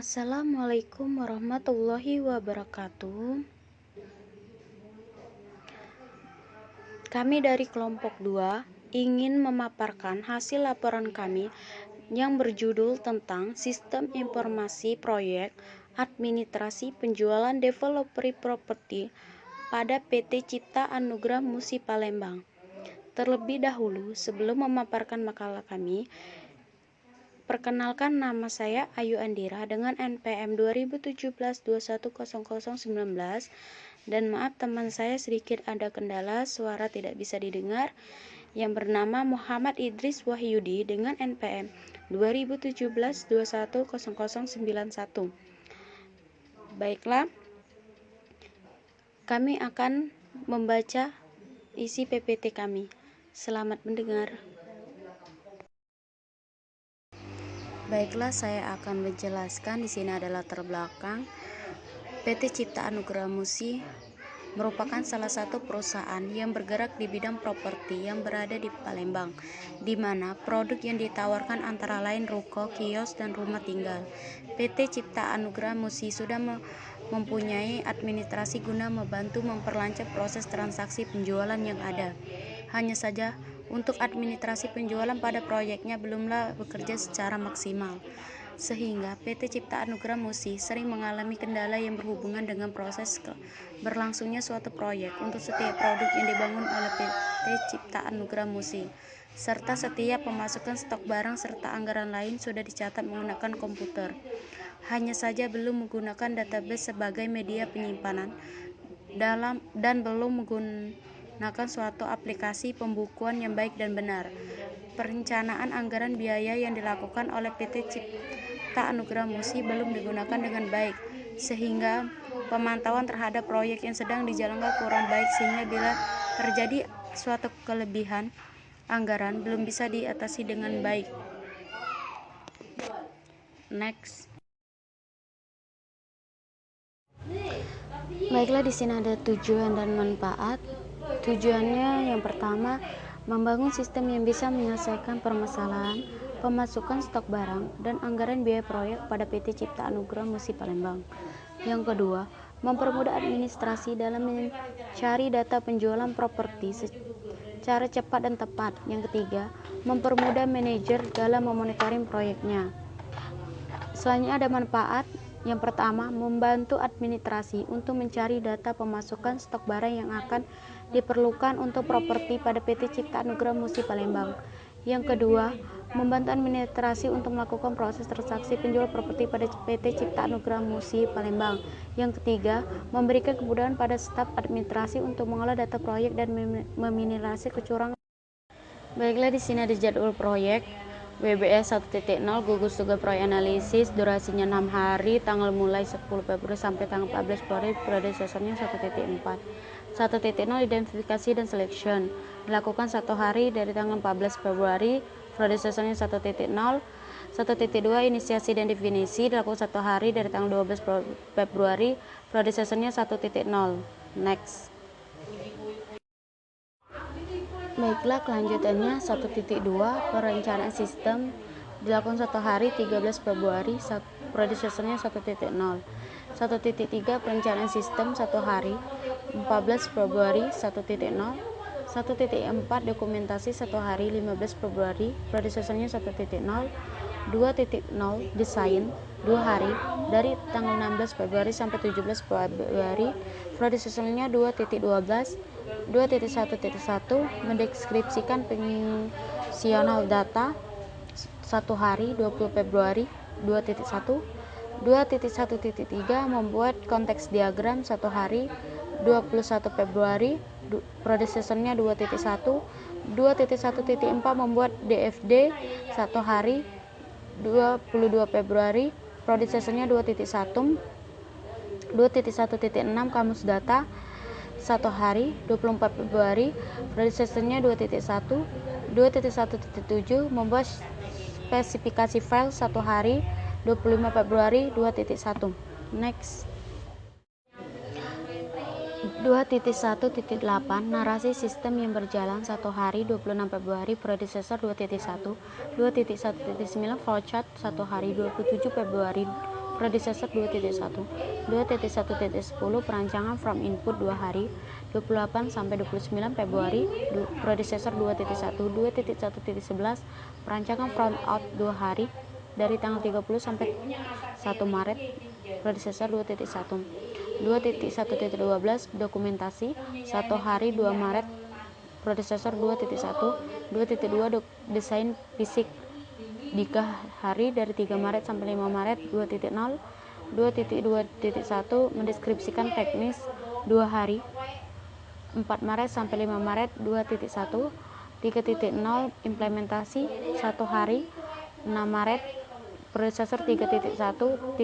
Assalamualaikum warahmatullahi wabarakatuh. Kami dari kelompok 2 ingin memaparkan hasil laporan kami yang berjudul tentang Sistem Informasi Proyek Administrasi Penjualan Developer Properti pada PT Cipta Anugrah Musi Palembang. Terlebih dahulu, sebelum memaparkan makalah kami, perkenalkan, nama saya Ayu Andira dengan NPM 2017210019, dan maaf teman saya sedikit ada kendala, suara tidak bisa didengar, yang bernama Muhammad Idris Wahyudi dengan NPM 2017210091. Baiklah, kami akan membaca isi PPT kami. Selamat mendengar. Baiklah, saya akan menjelaskan. Di sini adalah latar belakang. PT Cipta Anugrah Musi merupakan salah satu perusahaan yang bergerak di bidang properti yang berada di Palembang, di mana produk yang ditawarkan antara lain ruko, kios, dan rumah tinggal. PT Cipta Anugrah Musi sudah mempunyai administrasi guna membantu memperlancar proses transaksi penjualan yang ada. Hanya saja, untuk administrasi penjualan pada proyeknya belumlah bekerja secara maksimal, sehingga PT Cipta Anugrah Musi sering mengalami kendala yang berhubungan dengan proses berlangsungnya suatu proyek untuk setiap produk yang dibangun oleh PT Cipta Anugrah Musi, serta setiap pemasukan stok barang serta anggaran lain sudah dicatat menggunakan komputer. Hanya saja belum menggunakan database sebagai media penyimpanan dan belum menggunakan suatu aplikasi pembukuan yang baik dan benar. Perencanaan anggaran biaya yang dilakukan oleh PT Cipta Anugrah Musi belum digunakan dengan baik, sehingga pemantauan terhadap proyek yang sedang dijalankan kurang baik, sehingga bila terjadi suatu kelebihan anggaran belum bisa diatasi dengan baik. Next. Baiklah, di sini ada tujuan dan manfaat. Tujuannya yang pertama, membangun sistem yang bisa menyelesaikan permasalahan pemasukan stok barang dan anggaran biaya proyek pada PT Cipta Anugrah Musi Palembang. Yang kedua, mempermudah administrasi dalam mencari data penjualan properti secara cepat dan tepat. Yang ketiga, mempermudah manajer dalam memonitoring proyeknya. Selanjutnya ada manfaat. Yang pertama, membantu administrasi untuk mencari data pemasukan stok barang yang akan diperlukan untuk properti pada PT Cipta Anugrah Musi Palembang. Yang kedua, membantu administrasi untuk melakukan proses transaksi penjual properti pada PT Cipta Anugrah Musi Palembang. Yang ketiga, memberikan kemudahan pada staf administrasi untuk mengolah data proyek dan meminimalisir kecurangan. Baiklah, di sini ada jadwal proyek. WBS 1.0 gugus tugas proyek analisis, durasinya 6 hari, tanggal mulai 10 Februari sampai tanggal 14 Februari, periode sesornya 1.4. 1.0 identifikasi dan selection dilakukan 1 hari dari tanggal 14 Februari, periode sesornya 1.0. 1.2 inisiasi dan definisi dilakukan 1 hari dari tanggal 12 Februari, periode sesornya 1.0. Next. Baiklah, kelanjutannya 1.2 perencanaan sistem dilakukan 1 hari 13 Februari, periode sesornya 1.0. 1.3 perencanaan sistem 1 hari 14 Februari 1.0. 1.4 dokumentasi 1 hari 15 Februari, periode sesornya 1.0. 2.0 desain 2 hari dari tanggal 16 Februari sampai 17 Februari, periode sesornya 2.12. 2.1.1 mendeskripsikan fungsional data 1 hari 20 Februari 2.1. 2.1.3 membuat konteks diagram 1 hari 21 Februari, periode sesornya 2.1. 2.1.4 membuat DFD 1 hari 22 Februari, periode sesornya 2.1. 2.1.6 kamus data 1 hari 24 Februari, periode sesornya 2.1. 2.1.7 membuat spesifikasi file 1 hari 25 Februari 2.1. Next. 2.1.8 narasi sistem yang berjalan 1 hari 26 Februari, periode sesor 2.1. 2.1.9 flowchart 1 hari 27 Februari, predecessor 2.1. 2.1.10 perancangan from input 2 hari 28 sampai 29 Februari. Predecessor 2.1. 2.1.11 perancangan from out 2 hari dari tanggal 30 sampai 1 Maret. Predecessor 2.1. 2.1.12 dokumentasi 1 hari 2 Maret. Predecessor 2.1. 2.2 desain fisik 3 hari dari 3 Maret sampai 5 Maret. 2.0. 2.2.1 mendeskripsikan teknis 2 hari 4 Maret sampai 5 Maret. 2.1. 3.0 implementasi 1 hari 6 Maret. Predecessor 3.1. 3.1.1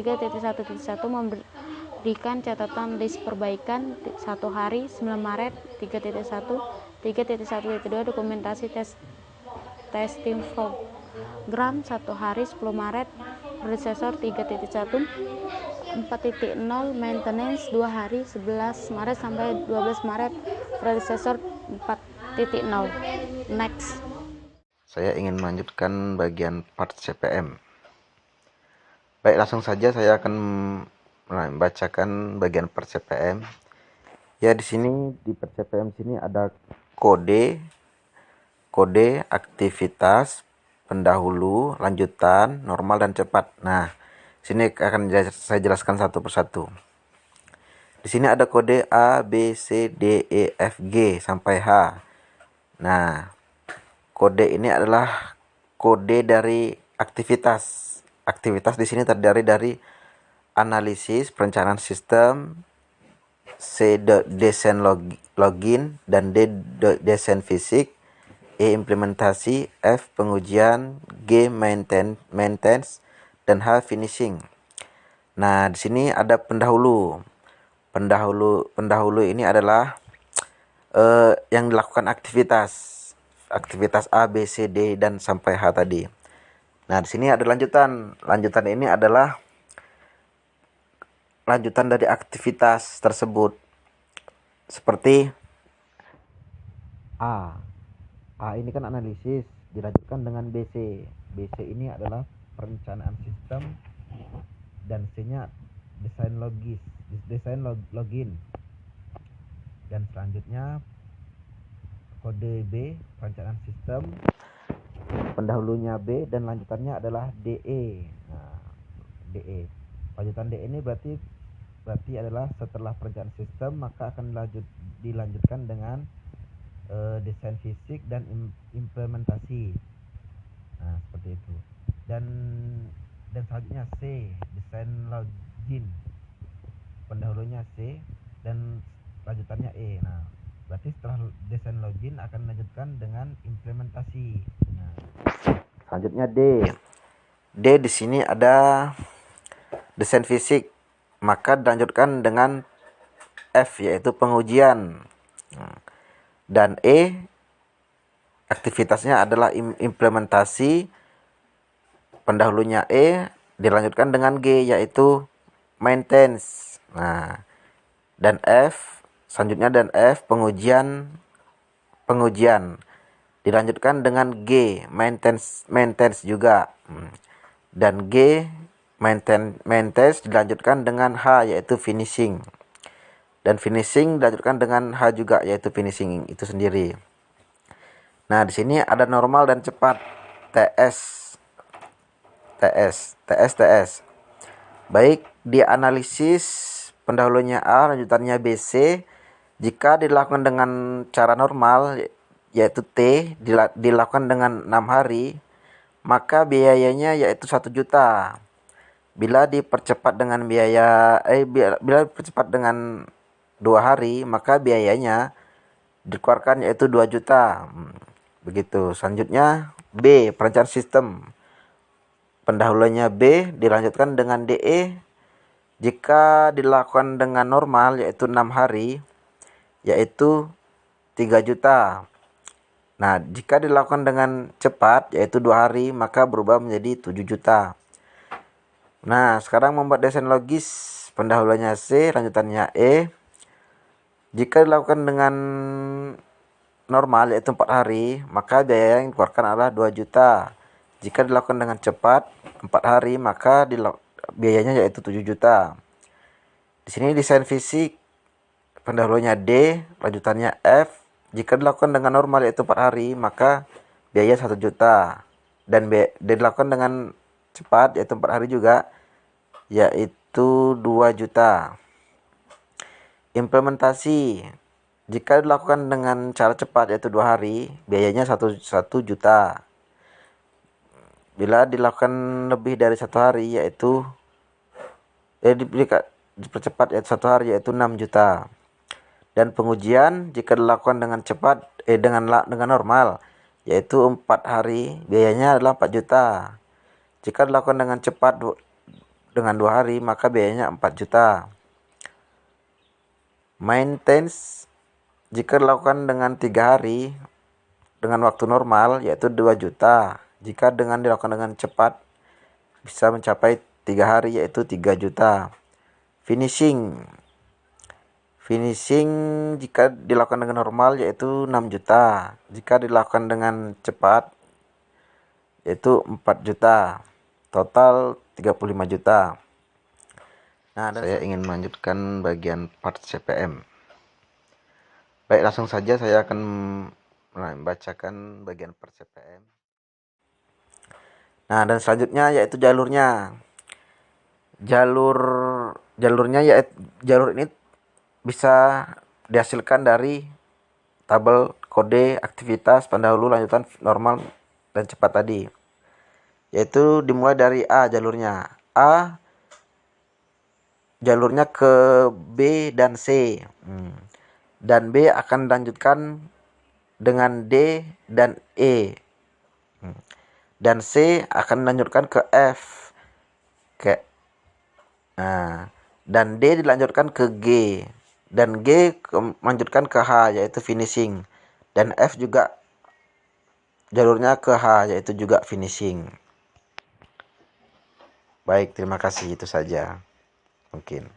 memberikan catatan list perbaikan 1 hari 9 Maret. 3.1. 3.1.2 dokumentasi testing program 1 hari 10 Maret. Predecessor 3.1. 4.0 maintenance 2 hari 11 Maret sampai 12 Maret. Predecessor 4.0. Next. Saya ingin melanjutkan bagian part CPM. Baik, langsung saja saya akan membacakan bagian part CPM. Ya, di sini di part CPM sini ada kode, aktivitas, pendahulu, lanjutan, normal dan cepat. Nah, sini akan saya jelaskan satu persatu. Di sini ada kode A, B, C, D, E, F, G sampai H. Nah, kode ini adalah kode dari aktivitas. Aktivitas di sini terdiri dari analisis, perencanaan sistem, C, desain login, dan D, desain fisik, E, implementasi, F, pengujian, G, maintenance, dan H, finishing. Nah, di sini ada pendahulu. Pendahulu ini adalah yang dilakukan aktivitas A, B, C, D, dan sampai H tadi. Nah, di sini ada lanjutan. Lanjutan ini adalah lanjutan dari aktivitas tersebut. Seperti A. A ini kan analisis, dilanjutkan dengan BC. BC ini adalah perencanaan sistem, dan C-nya desain login. Dan selanjutnya kode B, perencanaan sistem, pendahulunya B, dan lanjutannya adalah DE. Nah, DE. Lanjutan DE ini berarti adalah setelah perencanaan sistem maka akan dilanjutkan dengan desain fisik dan implementasi. Nah, seperti itu. Dan selanjutnya C, desain login. Pendahulunya C dan lanjutannya E. Nah, berarti setelah desain login akan dilanjutkan dengan implementasi. Nah, selanjutnya D. D di sini ada desain fisik, maka dilanjutkan dengan F, yaitu pengujian. Dan E, aktivitasnya adalah implementasi. Pendahulunya E dilanjutkan dengan G, yaitu maintenance. Nah, dan F, selanjutnya dan F, pengujian. Dilanjutkan dengan G, maintenance juga. Dan G, maintenance dilanjutkan dengan H, yaitu finishing. Dan finishing dilanjutkan dengan H juga, yaitu finishing itu sendiri. Nah, di sini ada normal dan cepat. TS. Baik, dia analisis pendahulunya A, lanjutannya BC. Jika dilakukan dengan cara normal, yaitu T, dilakukan dengan 6 hari, maka biayanya yaitu 1 juta. Bila dipercepat dengan bila dipercepat dengan 2 hari, maka biayanya dikeluarkan yaitu 2 juta. Begitu. Selanjutnya B, perencanaan sistem. Pendahulunya B dilanjutkan dengan DE. Jika dilakukan dengan normal yaitu 6 hari, yaitu 3 juta. Nah, jika dilakukan dengan cepat yaitu 2 hari, maka berubah menjadi 7 juta. Nah, sekarang membuat desain logis. Pendahulunya C, lanjutannya E. Jika dilakukan dengan normal yaitu 4 hari, maka biaya yang dikeluarkan adalah 2 juta. Jika dilakukan dengan cepat 4 hari, maka biayanya yaitu 7 juta. Di sini desain fisik pendahulunya D, lanjutannya F. Jika dilakukan dengan normal yaitu 4 hari, maka biaya 1 juta. Dan dilakukan dengan cepat yaitu 4 hari juga, yaitu 2 juta. Implementasi jika dilakukan dengan cara cepat yaitu 2 hari, biayanya 1 juta. Bila dilakukan lebih dari 1 hari yaitu dipercepat yaitu 1 hari yaitu 6 juta. Dan pengujian jika dilakukan dengan cepat dengan normal yaitu 4 hari, biayanya adalah 4 juta. Jika dilakukan dengan cepat dengan 2 hari, maka biayanya 4 juta. Maintenance jika dilakukan dengan 3 hari dengan waktu normal yaitu 2 juta. Jika dilakukan dengan cepat bisa mencapai 3 hari yaitu 3 juta. Finishing jika dilakukan dengan normal yaitu 6 juta. Jika dilakukan dengan cepat yaitu 4 juta. Total 35 juta. Nah, saya ingin melanjutkan bagian part CPM. Baik, langsung saja saya akan membacakan bagian part CPM. Nah, dan selanjutnya yaitu jalurnya. Jalurnya yaitu jalur ini bisa dihasilkan dari tabel kode aktivitas pendahulu, lanjutan, normal, dan cepat tadi. Yaitu dimulai dari A jalurnya. A jalurnya ke B dan C. Dan B akan dilanjutkan dengan D dan E. Dan C akan dilanjutkan ke F. Dan D dilanjutkan ke G. Dan G melanjutkan ke H yaitu finishing. Dan F juga jalurnya ke H yaitu juga finishing. Baik, terima kasih, itu saja mungkin.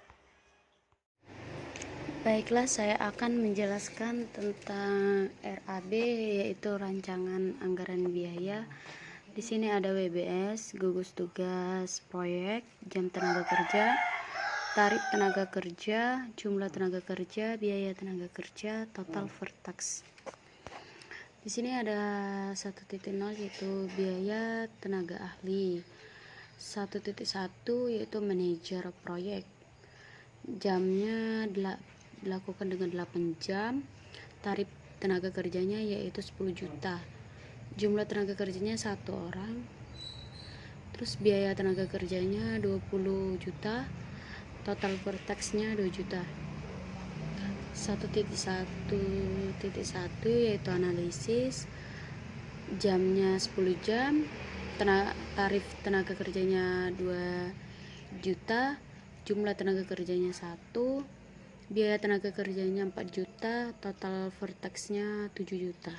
Baiklah, saya akan menjelaskan tentang RAB, yaitu rancangan anggaran biaya. Di sini ada WBS, gugus tugas proyek, jam tenaga kerja, tarif tenaga kerja, jumlah tenaga kerja, biaya tenaga kerja, total vertax. Di sini ada 1.0 yaitu biaya tenaga ahli. 1.1 yaitu manajer proyek. Jamnya dilakukan dengan 8 jam. Tarif tenaga kerjanya yaitu 10 juta. Jumlah tenaga kerjanya 1 orang. Terus biaya tenaga kerjanya 20 juta. Total vertaxnya 2 juta. 1.1 yaitu analisis. Jamnya 10 jam. Tarif tenaga kerjanya 2 juta. Jumlah tenaga kerjanya 1. Biaya tenaga kerjanya 4 juta. Total vertaxnya 7 juta.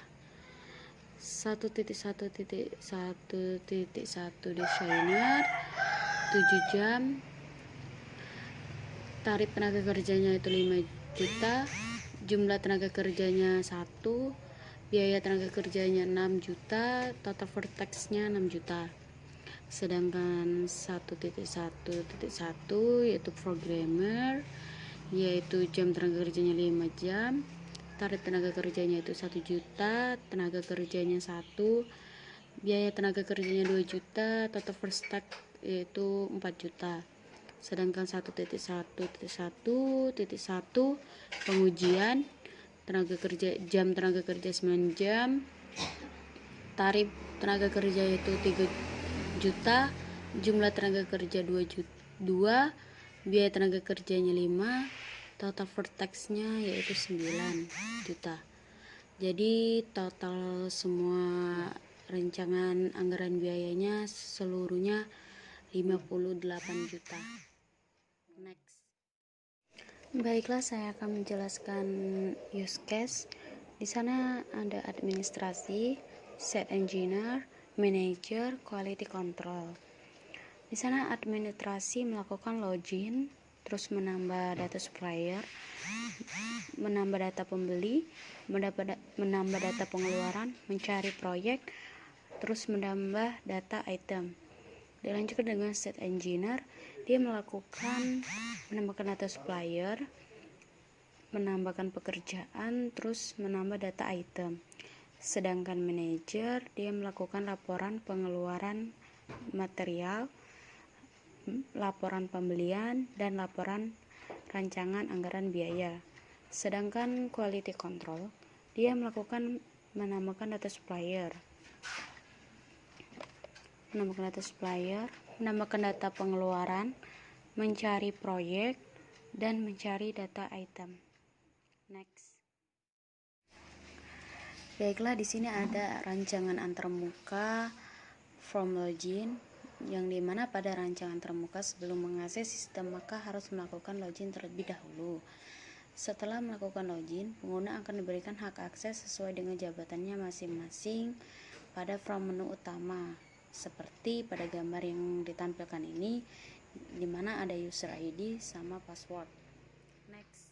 1.1.1 desainer 7 jam. Tarif tenaga kerjanya itu 5 juta. Jumlah tenaga kerjanya 1. Biaya tenaga kerjanya 6 juta. Total vertaxnya 6 juta. Sedangkan 1.1.1 yaitu programmer, yaitu jam tenaga kerjanya 5 jam. Tarif tenaga kerjanya itu 1 juta. Tenaga kerjanya 1. Biaya tenaga kerjanya 2 juta. Total vertax yaitu 4 juta. Sedangkan 1.1.1 pengujian tenaga kerja, jam tenaga kerja 9 jam. Tarif tenaga kerja itu 3 juta. Jumlah tenaga kerja 2. Biaya tenaga kerjanya 5. Total vertaxnya yaitu 9 juta. Jadi total semua rancangan anggaran biayanya seluruhnya 58 juta. Next. Baiklah, saya akan menjelaskan use case. Di sana ada administrasi, set engineer, manager, quality control. Di sana administrasi melakukan login, terus menambah data supplier, menambah data pembeli, menambah data pengeluaran, mencari proyek, terus menambah data item. Dilanjutkan dengan set engineer. dia melakukan menambahkan data supplier, menambahkan pekerjaan, terus menambah data item. Sedangkan manajer dia melakukan laporan pengeluaran material, laporan pembelian, dan laporan rancangan anggaran biaya. Sedangkan quality control dia melakukan menambahkan data supplier, menambahkan data pengeluaran, mencari proyek, dan mencari data item. Next. Baiklah, di sini ada rancangan antarmuka from login, yang dimana pada rancangan antarmuka sebelum mengakses sistem maka harus melakukan login terlebih dahulu. Setelah melakukan login, pengguna akan diberikan hak akses sesuai dengan jabatannya masing-masing pada from menu utama, seperti pada gambar yang ditampilkan ini, di mana ada user ID sama password. Next.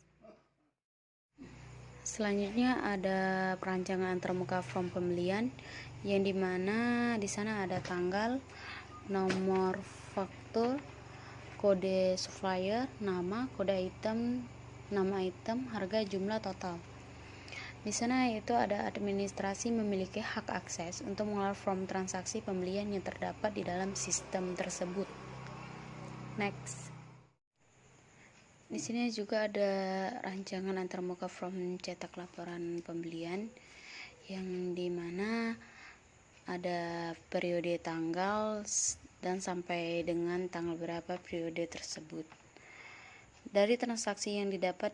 Selanjutnya ada perancangan antarmuka from pembelian, yang dimana di sana ada tanggal, nomor faktur, kode supplier, nama, kode item, nama item, harga, jumlah total. Di sana itu ada administrasi memiliki hak akses untuk mengelola form transaksi pembelian yang terdapat di dalam sistem tersebut. Next. Di sini juga ada rancangan antarmuka from cetak laporan pembelian, yang dimana ada periode tanggal dan sampai dengan tanggal berapa periode tersebut. Dari transaksi yang didapat,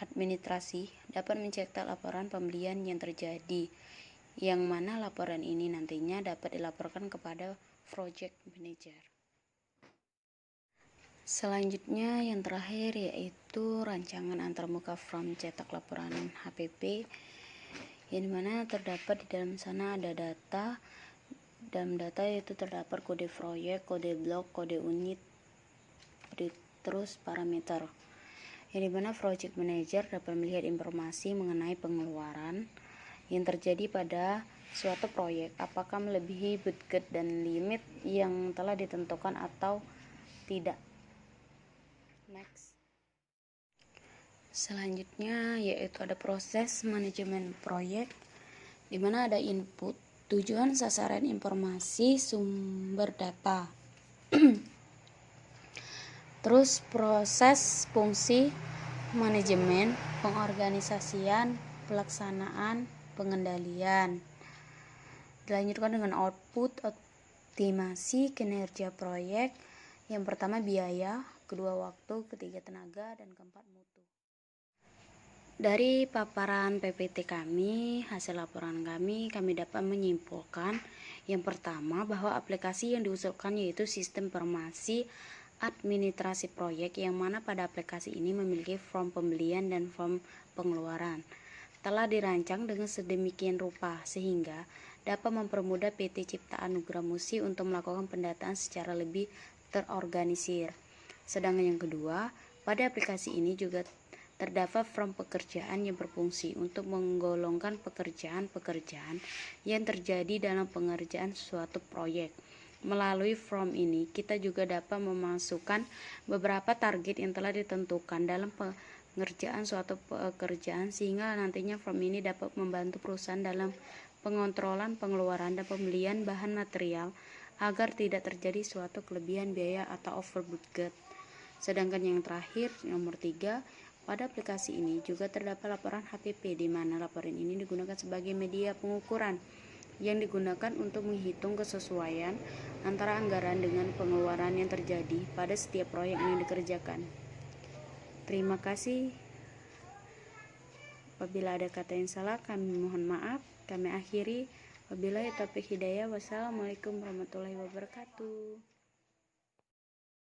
administrasi dapat mencetak laporan pembelian yang terjadi, yang mana laporan ini nantinya dapat dilaporkan kepada project manager. Selanjutnya yang terakhir yaitu rancangan antarmuka from cetak laporan HPP, yang dimana terdapat di dalam sana ada data. Dalam data itu terdapat kode proyek, kode blok, kode unit, terus parameter, yang dimana project manager dapat melihat informasi mengenai pengeluaran yang terjadi pada suatu proyek, apakah melebihi budget dan limit yang telah ditentukan atau tidak. Next. Selanjutnya yaitu ada proses manajemen proyek, di mana ada input, tujuan, sasaran, informasi, sumber data. Terus proses, fungsi, manajemen, pengorganisasian, pelaksanaan, pengendalian. Dilanjutkan dengan output, optimasi kinerja proyek. Yang pertama biaya, kedua waktu, ketiga tenaga, dan keempat mutu. Dari paparan PPT kami, hasil laporan kami dapat menyimpulkan yang pertama bahwa aplikasi yang diusulkan yaitu sistem informasi administrasi proyek, yang mana pada aplikasi ini memiliki form pembelian dan form pengeluaran. Telah dirancang dengan sedemikian rupa sehingga dapat mempermudah PT Cipta Anugrah Musi untuk melakukan pendataan secara lebih terorganisir. Sedangkan yang kedua, pada aplikasi ini juga terdapat form pekerjaan yang berfungsi untuk menggolongkan pekerjaan-pekerjaan yang terjadi dalam pengerjaan suatu proyek. Melalui form ini, kita juga dapat memasukkan beberapa target yang telah ditentukan dalam pengerjaan suatu pekerjaan, sehingga nantinya form ini dapat membantu perusahaan dalam pengontrolan pengeluaran dan pembelian bahan material agar tidak terjadi suatu kelebihan biaya atau over budget. Sedangkan yang terakhir, nomor 3, pada aplikasi ini juga terdapat laporan HPP, di mana laporan ini digunakan sebagai media pengukuran yang digunakan untuk menghitung kesesuaian antara anggaran dengan pengeluaran yang terjadi pada setiap proyek yang dikerjakan. Terima kasih. Apabila ada kata yang salah, kami mohon maaf. Kami akhiri. Wabillahi taufiq hidayah. Wassalamualaikum warahmatullahi wabarakatuh.